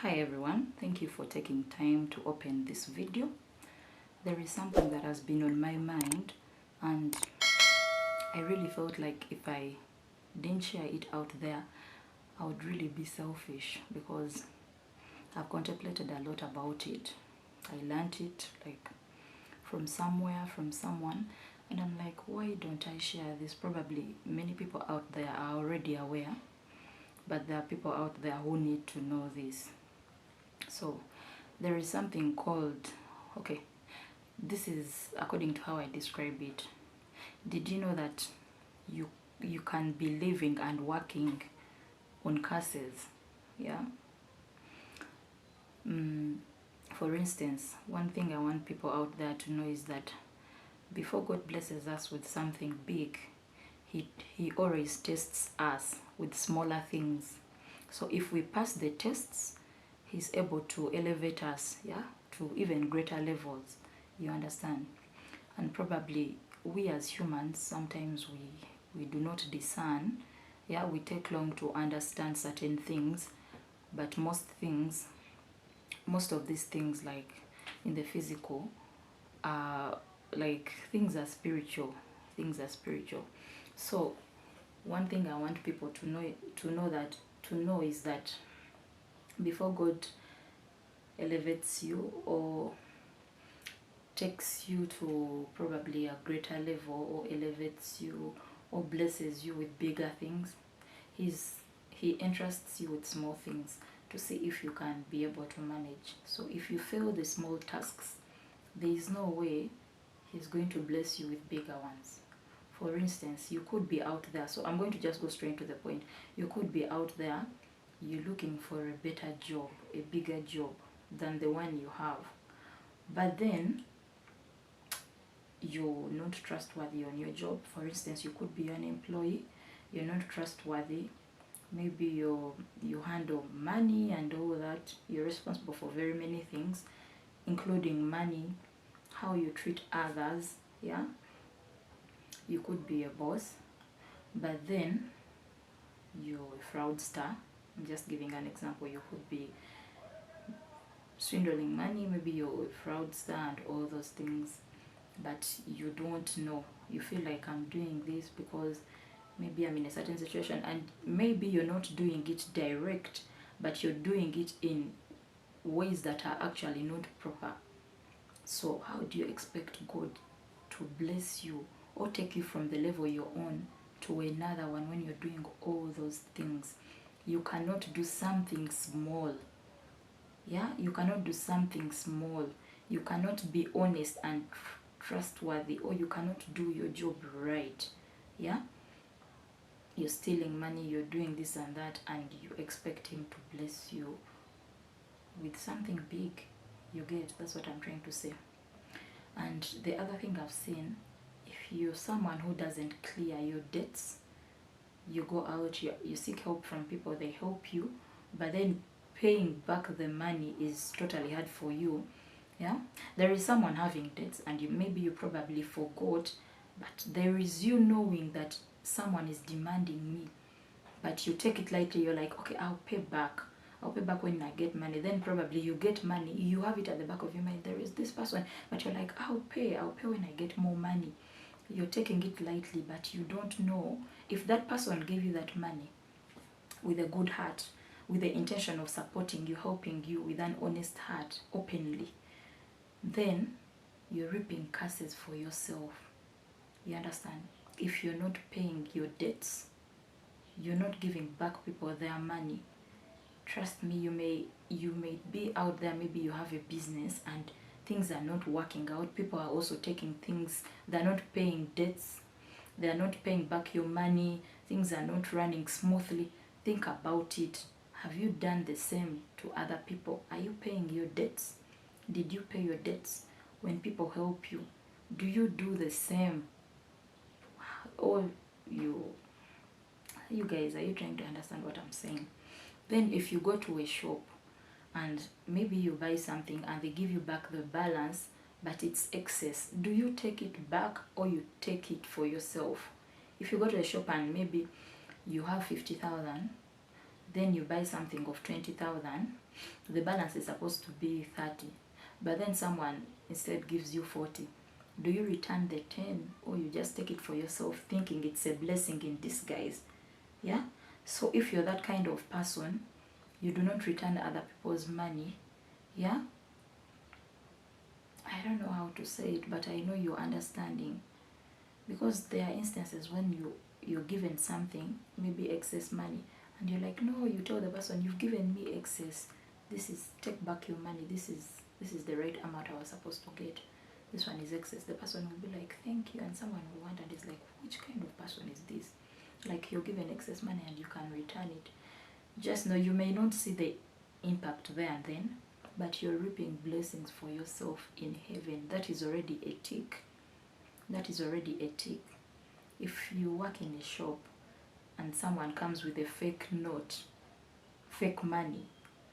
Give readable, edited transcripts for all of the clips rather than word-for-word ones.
Hi everyone, thank you for taking time to open this video. There is something that has been on my mind and I really felt like if I didn't share it out there, I would really be selfish because I've contemplated a lot about it. I learned it like from somewhere, from someone, and I'm like, why don't I share this? Probably many people out there are already aware, but there are people out there who need to know this. So there is something called, okay, this is according to how I describe it. Did you know that you can be living and working on curses? Yeah. For instance, one thing I want people out there to know is that before God blesses us with something big, he always tests us with smaller things. So if we pass the tests, he's able to elevate us, yeah, to even greater levels. You understand? And probably we as humans, sometimes we do not discern. Yeah, we take long to understand certain things, but most of these things, like in the physical, like things are spiritual. So one thing I want people to know is that before God elevates you or takes you to probably a greater level, or elevates you or blesses you with bigger things, he entrusts you with small things to see if you can be able to manage. So if you fail the small tasks, there is no way he's going to bless you with bigger ones. For instance, you could be out there, so I'm going to just go straight to the point. You could be out there, you're looking for a better job, a bigger job than the one you have, but then you're not trustworthy on your job. For instance, you could be an employee, you're not trustworthy. Maybe you handle money and all that. You're responsible for very many things, including money, how you treat others. Yeah, you could be a boss, but then you're a fraudster. I'm just giving an example. You could be swindling money, maybe you're a fraudster and all those things, but you don't know. You feel like, I'm doing this because maybe I'm in a certain situation, and maybe you're not doing it direct, but you're doing it in ways that are actually not proper. So how do you expect God to bless you or take you from the level you're on to another one when you're doing all those things? You cannot do something small. Yeah, you cannot do something small. You cannot be honest and trustworthy, or you cannot do your job right. Yeah, you're stealing money, you're doing this and that, and you expect him to bless you with something big. You get? That's what I'm trying to say. And the other thing I've seen, if you're someone who doesn't clear your debts, you go out, you seek help from people, they help you, but then paying back the money is totally hard for you. Yeah, there is someone having debts and maybe you probably forgot, but there is you knowing that someone is demanding me, but you take it lightly. You're like, okay, I'll pay back when I get money. Then probably you get money, you have it at the back of your mind, there is this person, but you're like, I'll pay when I get more money. You're taking it lightly, but you don't know if that person gave you that money with a good heart, with the intention of supporting you, helping you with an honest heart, openly, then you're reaping curses for yourself. You understand? If you're not paying your debts, you're not giving back people their money, trust me, you may be out there, maybe you have a business and things are not working out. People are also taking things, they're not paying debts, they're not paying back your money, things are not running smoothly. Think about it. Have you done the same to other people? Are you paying your debts? Did you pay your debts when people help you? Do you do the same? Or you guys, are you trying to understand what I'm saying? Then if you go to a shop and maybe you buy something and they give you back the balance, but it's excess, do you take it back or you take it for yourself? If you go to a shop and maybe you have 50,000, then you buy something of 20,000, The balance is supposed to be 30, but then someone instead gives you 40. Do you return the 10, or you just take it for yourself thinking it's a blessing in disguise? Yeah? So if you're that kind of person, you do not return other people's money. Yeah? I don't know how to say it, but I know you're understanding. Because there are instances when you're given something, maybe excess money, and you're like, no, you tell the person, you've given me excess. Take back your money. This is the right amount I was supposed to get. This one is excess. The person will be like, thank you, and someone will wonder, is like, which kind of person is this? Like, you're given excess money and you can return it. Just know you may not see the impact there and then, but you're reaping blessings for yourself in heaven. That is already a tick. That is already a tick. If you work in a shop and someone comes with a fake note, fake money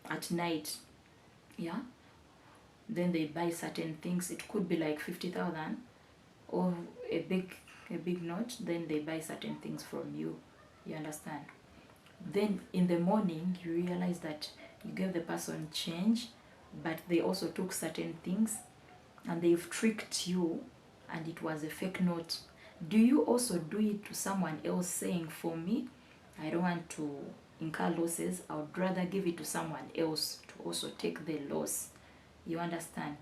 at night, yeah, then they buy certain things. It could be like 50,000 or a big note. Then they buy certain things from you. You understand? Then in the morning you realize that you gave the person change, but they also took certain things and they've tricked you, and it was a fake note. Do you also do it to someone else, saying, for me, I don't want to incur losses, I would rather give it to someone else to also take the loss? You understand?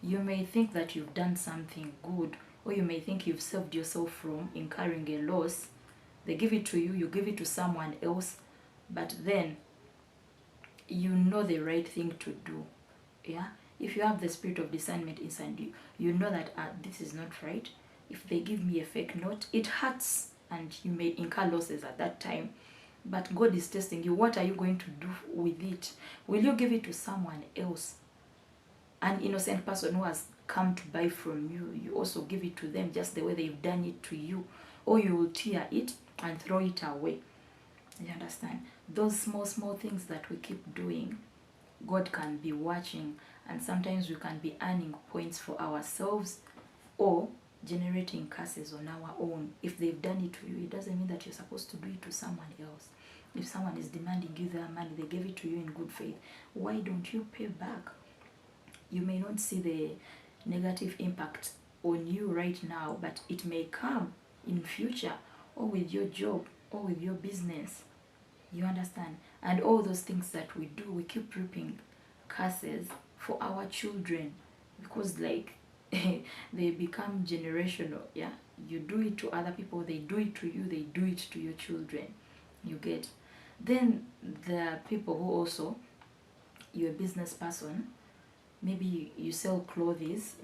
You may think that you've done something good, or you may think you've saved yourself from incurring a loss. They give it to you, you give it to someone else, but then you know the right thing to do. Yeah? If you have the spirit of discernment inside you, you know that this is not right. If they give me a fake note, it hurts and you may incur losses at that time. But God is testing you. What are you going to do with it? Will you give it to someone else? An innocent person who has come to buy from you, you also give it to them just the way they've done it to you. Or you will tear it and throw it away. You understand? Those small things that we keep doing, God can be watching, and sometimes we can be earning points for ourselves or generating curses on our own. If they've done it to you, it doesn't mean that you're supposed to do it to someone else. If someone is demanding you their money, they gave it to you in good faith, why don't you pay back? You may not see the negative impact on you right now, but it may come in future, or with your job, or with your business. You understand? And all those things that we do, we keep reaping curses for our children, because like they become generational. Yeah, you do it to other people, they do it to you, they do it to your children. You get? Then there are people who also, you're a business person, maybe you sell clothes,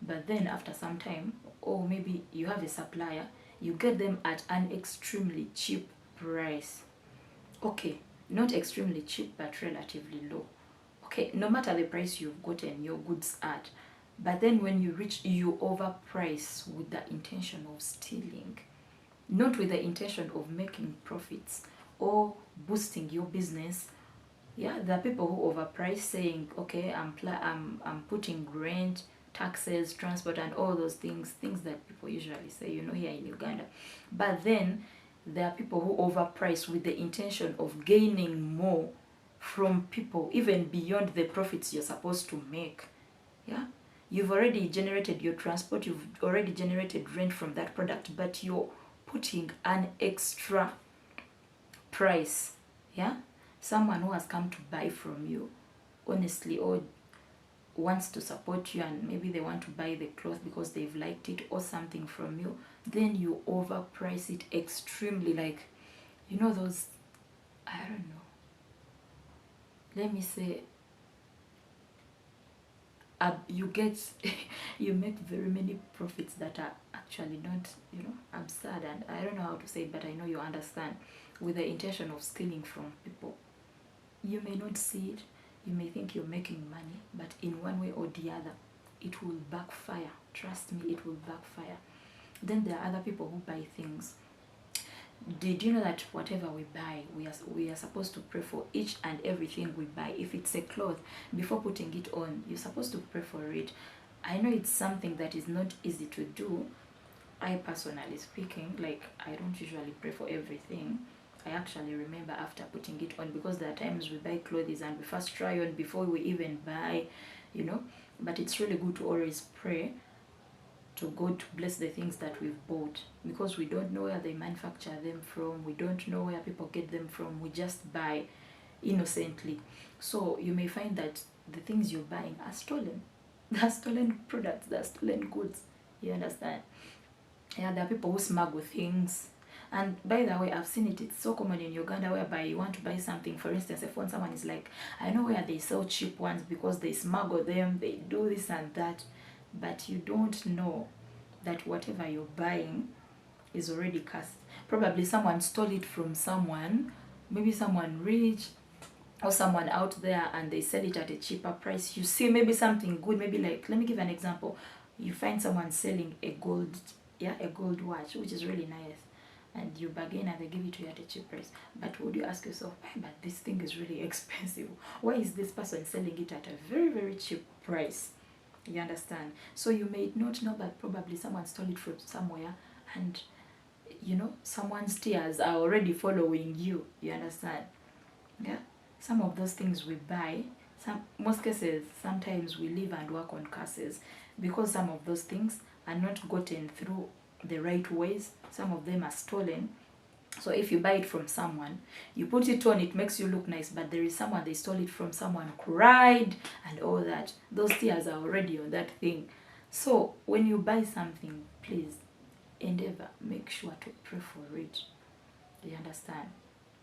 but then after some time, or maybe you have a supplier, you get them at an extremely cheap price. Okay, not extremely cheap, but relatively low. Okay, no matter the price you've gotten your goods at, but then when you reach, you overprice with the intention of stealing, not with the intention of making profits or boosting your business. Yeah, there are people who overprice, saying, okay, I'm putting rent, taxes, transport, and all those things that people usually say, here in Uganda. But then there are people who overprice with the intention of gaining more from people, even beyond the profits you're supposed to make. Yeah, you've already generated your transport, you've already generated rent from that product, but you're putting an extra price. Yeah, someone who has come to buy from you honestly, or wants to support you, and maybe they want to buy the cloth because they've liked it or something from you, then you overprice it extremely. Like, those, I don't know, let me say, you get you make very many profits that are actually not, absurd, and I don't know how to say it, but I know you understand, with the intention of stealing from people. You may not see it, you may think you're making money, but in one way or the other, it will backfire. Trust me, it will backfire. Then there are other people who buy things. Did you know that whatever we buy, we are supposed to pray for each and everything we buy? If it's a cloth, before putting it on, you're supposed to pray for it. I know it's something that is not easy to do. I personally speaking, like, I don't usually pray for everything. I actually remember after putting it on, because there are times we buy clothes and we first try on before we even buy, you know. But it's really good to always pray to God to bless the things that we've bought, because we don't know where they manufacture them from, we don't know where people get them from, we just buy innocently. So you may find that the things you're buying are stolen. They're stolen products, they're stolen goods. You understand? Yeah, there are people who smuggle things. And by the way, I've seen it, it's so common in Uganda, whereby you want to buy something, for instance, if when someone is like, I know where they sell cheap ones because they smuggle them, they do this and that, but you don't know that whatever you're buying is already cast. Probably someone stole it from someone, maybe someone rich or someone out there, and they sell it at a cheaper price. You see maybe something good, maybe like, let me give an example. You find someone selling a gold watch, which is really nice, and you bargain and they give it to you at a cheap price. But would you ask yourself, hey, but this thing is really expensive, why is this person selling it at a very, very cheap price? You understand? So you may not know that probably someone stole it from somewhere, and you know, someone's tears are already following you. You understand? Yeah. Some of those things we buy, most cases, sometimes we live and work on curses, because some of those things are not gotten through the right ways. Some of them are stolen. So if you buy it from someone, you put it on, it makes you look nice, but there is someone, they stole it from someone, cried and all that. Those tears are already on that thing. So when you buy something, please endeavor, make sure to pray for it. Do you understand?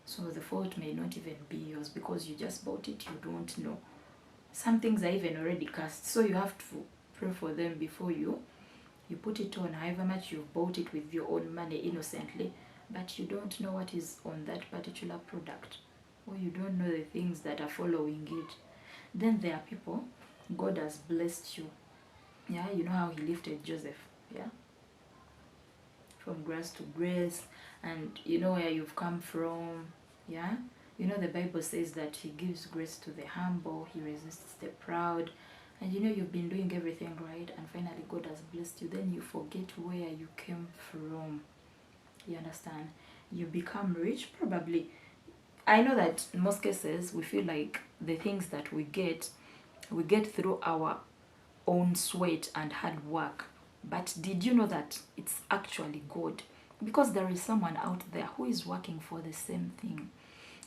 So the fault may not even be yours, because you just bought it, you don't know. Some things are even already cast, so you have to pray for them before you put it on, however much you've bought it with your own money innocently, but you don't know what is on that particular product, or you don't know the things that are following it. Then there are people, God has blessed you. Yeah, you know how he lifted Joseph, yeah, from grace to grace, and you know where you've come from. Yeah, you know the Bible says that he gives grace to the humble, he resists the proud. And you know you've been doing everything right, and finally God has blessed you, then you forget where you came from. You understand? You become rich, probably. I know that in most cases we feel like the things that we get through our own sweat and hard work. But did you know that it's actually God? Because there is someone out there who is working for the same thing.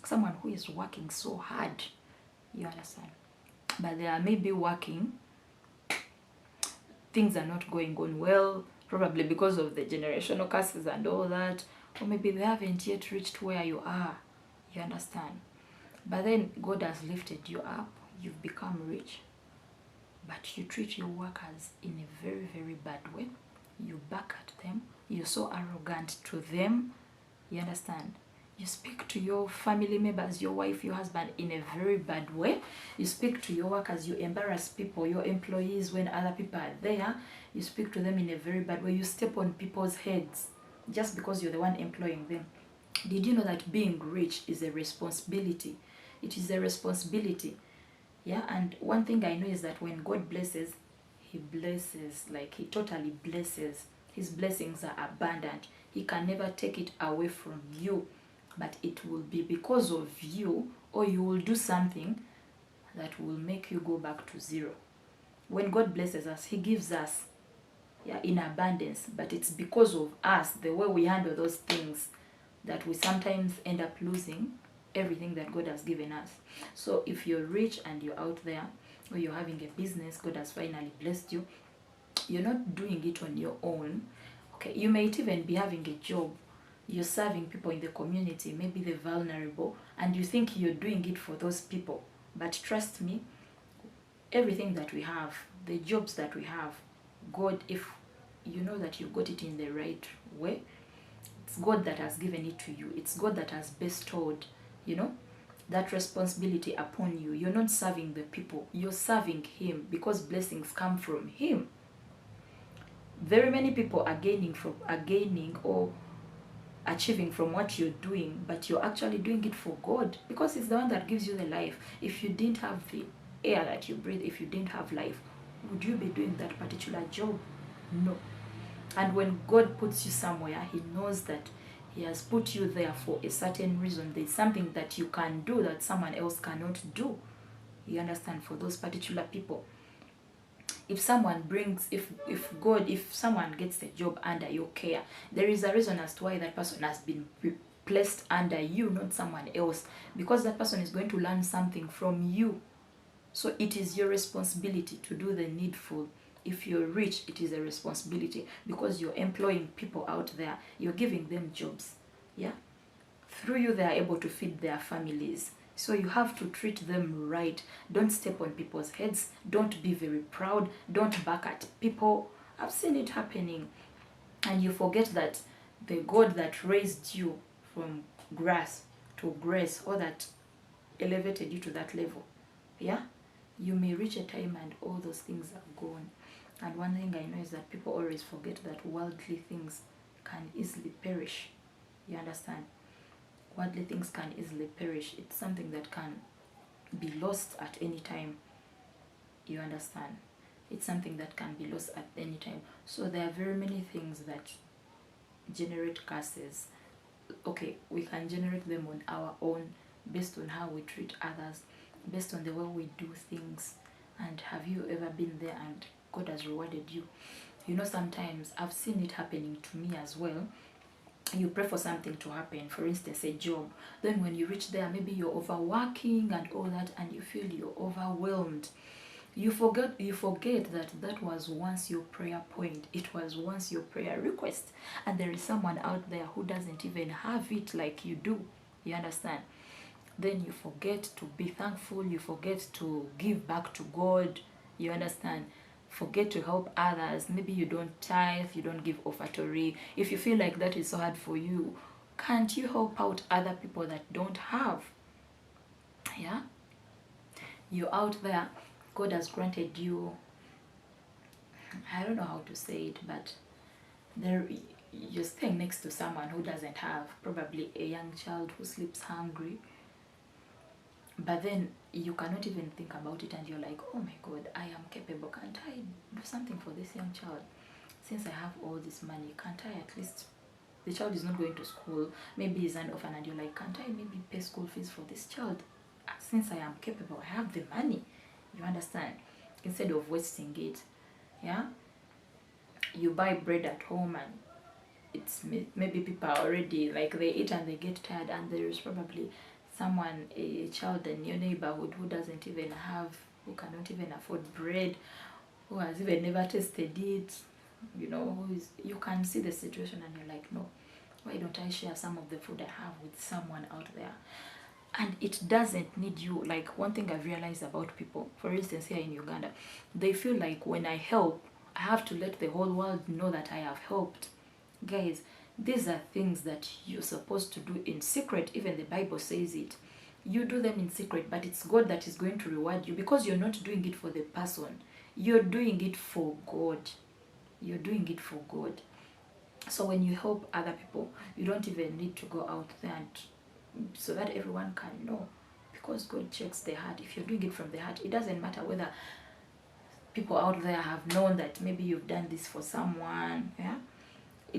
Someone who is working so hard. You understand? But they are maybe working, things are not going on well, probably because of the generational curses and all that, or maybe they haven't yet reached where you are. You understand? But then God has lifted you up, you've become rich, but you treat your workers in a very, very bad way. You back at them, you're so arrogant to them. You understand? You speak to your family members, your wife, your husband, in a very bad way. You speak to your workers, you embarrass people, your employees, when other people are there. You speak to them in a very bad way. You step on people's heads just because you're the one employing them. Did you know that being rich is a responsibility? It is a responsibility. Yeah, and one thing I know is that when God blesses, he blesses, like he totally blesses. His blessings are abundant. He can never take it away from you. But it will be because of you, or you will do something that will make you go back to zero. When God blesses us, he gives us, yeah, in abundance, but it's because of us, the way we handle those things, that we sometimes end up losing everything that God has given us. So if you're rich and you're out there, or you're having a business, God has finally blessed you, you're not doing it on your own. Okay, you might even be having a job, you're serving people in the community, maybe the vulnerable, and you think you're doing it for those people. But trust me, everything that we have, the jobs that we have, God, if you know that you got it in the right way, it's God that has given it to you. It's God that has bestowed, you know, that responsibility upon you. You're not serving the people, you're serving him, because blessings come from him. Very many people are gaining or achieving from what you're doing, but you're actually doing it for God, because he's the one that gives you the life. If you didn't have the air that you breathe, if you didn't have life, would you be doing that particular job? No. And when God puts you somewhere, he knows that He has put you there for a certain reason. There's something that you can do that someone else cannot do. You understand? For those particular people. If someone brings, if someone gets a job under your care, there is a reason as to why that person has been placed under you, not someone else. Because that person is going to learn something from you. So it is your responsibility to do the needful. If you're rich, it is a responsibility because you're employing people out there. You're giving them jobs. Yeah? Through you, they are able to feed their families. So you have to treat them right. Don't step on people's heads. Don't be very proud. Don't back at people. I've seen it happening. And you forget that the God that raised you from grass to grace, or that elevated you to that level, yeah, you may reach a time and all those things are gone. And one thing I know is that people always forget that worldly things can easily perish. You understand? Worldly things can easily perish. It's something that can be lost at any time. You understand? It's something that can be lost at any time. So there are very many things that generate curses. Okay, we can generate them on our own, based on how we treat others, based on the way we do things. And have you ever been there and God has rewarded you? You know, sometimes I've seen it happening to me as well. You pray for something to happen, for instance a job, then when you reach there, maybe you're overworking and all that, and you feel you're overwhelmed. You forget that that was once your prayer point. It was once your prayer request. And there is someone out there who doesn't even have it like you do. You understand? Then you forget to be thankful. You forget to give back to God. You understand? Forget to help others. Maybe you don't tithe. You don't give offertory. If you feel like that is so hard for you, can't you help out other people that don't have? Yeah? You're out there. God has granted you, I don't know how to say it, but you're staying next to someone who doesn't have, probably a young child who sleeps hungry, but then you cannot even think about it, and you're like, oh my God, I am capable. Can't I do something for this young child? Since I have all this money, can't I at least, the child is not going to school, maybe he's an orphan, and you're like, can't I maybe pay school fees for this child? Since I am capable, I have the money. You understand? Instead of wasting it, yeah? You buy bread at home, and it's maybe people are already, like, they eat and they get tired, and there is probably someone, a child in your neighborhood who doesn't even have, who cannot even afford bread, who has even never tasted it, you know, you can see the situation and you're like, no, why don't I share some of the food I have with someone out there? And it doesn't need you. Like, one thing I've realized about people, for instance here in Uganda, they feel like when I help, I have to let the whole world know that I have helped. Guys, these are things that you're supposed to do in secret. Even the Bible says it. You do them in secret, but it's God that is going to reward you, because you're not doing it for the person. You're doing it for God. You're doing it for God. So when you help other people, you don't even need to go out there and so that everyone can know, because God checks the heart. If you're doing it from the heart, it doesn't matter whether people out there have known that maybe you've done this for someone. Yeah,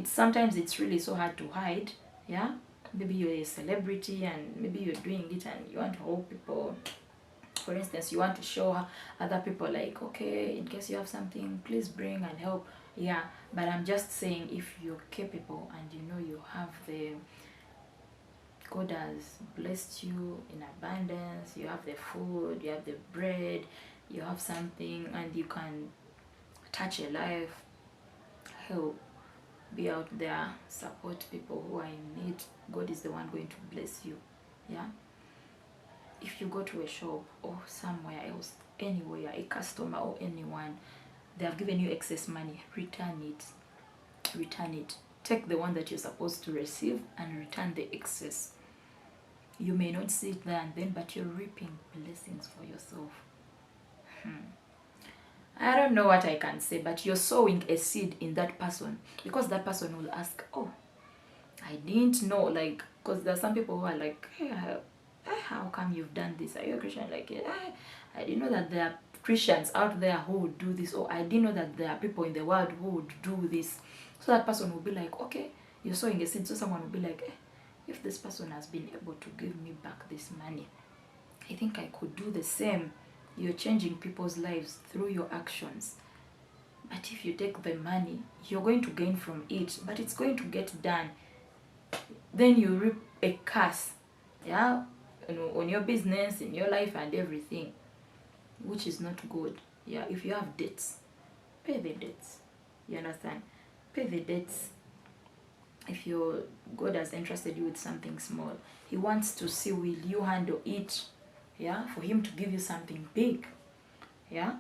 sometimes it's really so hard to hide. Yeah, maybe you're a celebrity and maybe you're doing it and you want to help people. For instance, you want to show other people, like, okay, in case you have something, please bring and help. Yeah, but I'm just saying, if you're capable and you know you have God has blessed you in abundance, you have the food, you have the bread, you have something, and you can touch a life, help, be out there, support people who are in need, God is the one going to bless you. Yeah? If you go to a shop or somewhere else, anywhere, a customer or anyone, they have given you excess money, return it. Return it. Take the one that you're supposed to receive and return the excess. You may not see it there and then, but you're reaping blessings for yourself. I don't know what I can say, but you're sowing a seed in that person, because that person will ask, oh, I didn't know, like, because there are some people who are like, hey, how come you've done this? Are you a Christian? Like, I didn't know that there are Christians out there who would do this, or I didn't know that there are people in the world who would do this. So that person will be like, okay, You're sowing a seed, so someone will be like, if this person has been able to give me back this money, I think I could do the same. You're changing people's lives through your actions. But if you take the money, you're going to gain from it, but it's going to get done. Then you reap a curse, yeah, on your business, in your life, and everything, which is not good. Yeah, if you have debts, pay the debts. You understand? Pay the debts. If your God has entrusted you with something small, He wants to see, will you handle it? Yeah, for Him to give you something big. Yeah,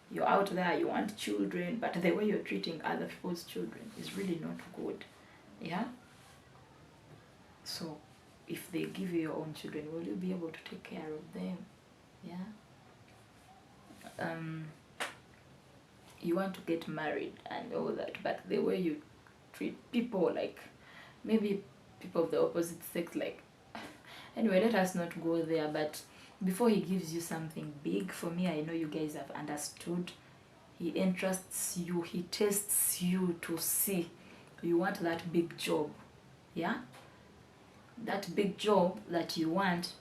you're out there, you want children, but the way you're treating other people's children is really not good. Yeah. So, if they give you your own children, will you be able to take care of them? Yeah. You want to get married and all that, but the way you treat people, like maybe people of the opposite sex, like, anyway, let us not go there. But before He gives you something big, for me, I know you guys have understood. He entrusts you, He tests you to see you want that big job. Yeah, that big job that you want,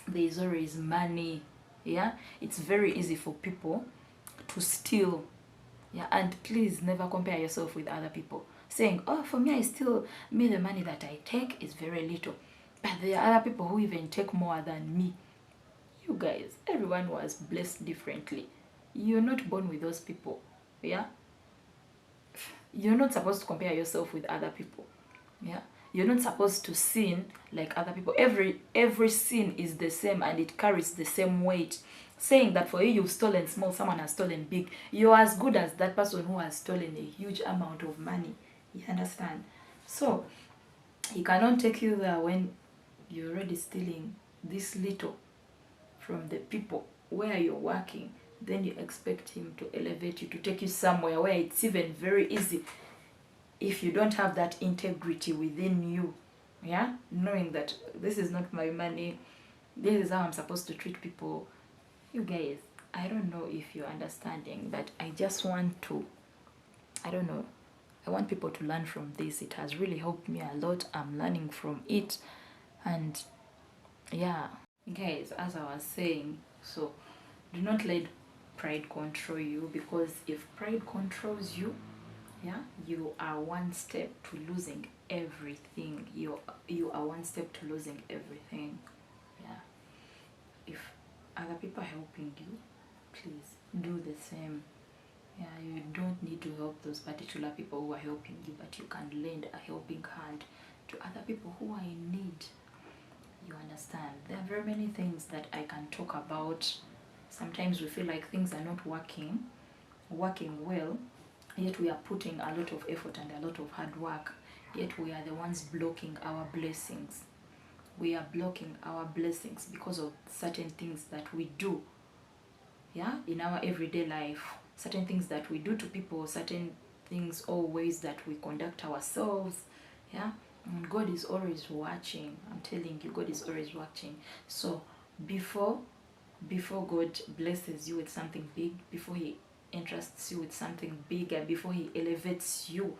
there is always money. Yeah, it's very easy for people to steal. Yeah, and please never compare yourself with other people, saying, oh, for me, the money that I take is very little, but there are other people who even take more than me. You guys, everyone was blessed differently. You're not born with those people. Yeah, you're not supposed to compare yourself with other people. Yeah, you're not supposed to sin like other people. Every sin is the same, and it carries the same weight. Saying that for you, you've stolen small, someone has stolen big, you're as good as that person who has stolen a huge amount of money. You understand? So He cannot take you there when you're already stealing this little from the people where you're working. Then you expect Him to elevate you, to take you somewhere where it's even very easy, if you don't have that integrity within you. Yeah, knowing that this is not my money, this is how I'm supposed to treat people. You guys, I don't know if you're understanding, but I just want to, I don't know, I want people to learn from this. It has really helped me a lot. I'm learning from it. And yeah, guys, as I was saying, so do not let pride control you, because if pride controls you, yeah, you are one step to losing everything. You are one step to losing everything. Yeah, if other people are helping you, please do the same. Yeah, you don't need to help those particular people who are helping you, but you can lend a helping hand to other people who are in need. You understand? There are very many things that I can talk about. Sometimes we feel like things are not working well, yet we are putting a lot of effort and a lot of hard work, yet we are the ones blocking our blessings. We are blocking our blessings because of certain things that we do, yeah, in our everyday life, certain things that we do to people, certain things or ways that we conduct ourselves. Yeah, and God is always watching. I'm telling you, God is always watching. So before God blesses you with something big, before He entrusts you with something bigger, before He elevates you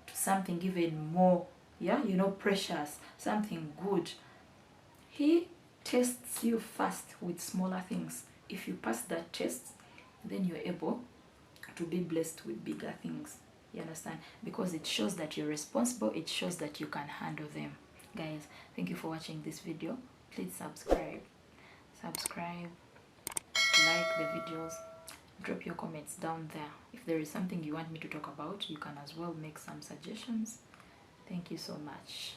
to something even more, yeah, precious, something good, He tests you first with smaller things. If you pass that test, then you're able to be blessed with bigger things. You understand? Because it shows that you're responsible. It shows that you can handle them. Guys, thank you for watching this video. Please subscribe, like the videos, drop your comments down there. If there is something you want me to talk about, you can as well make some suggestions. Thank you so much.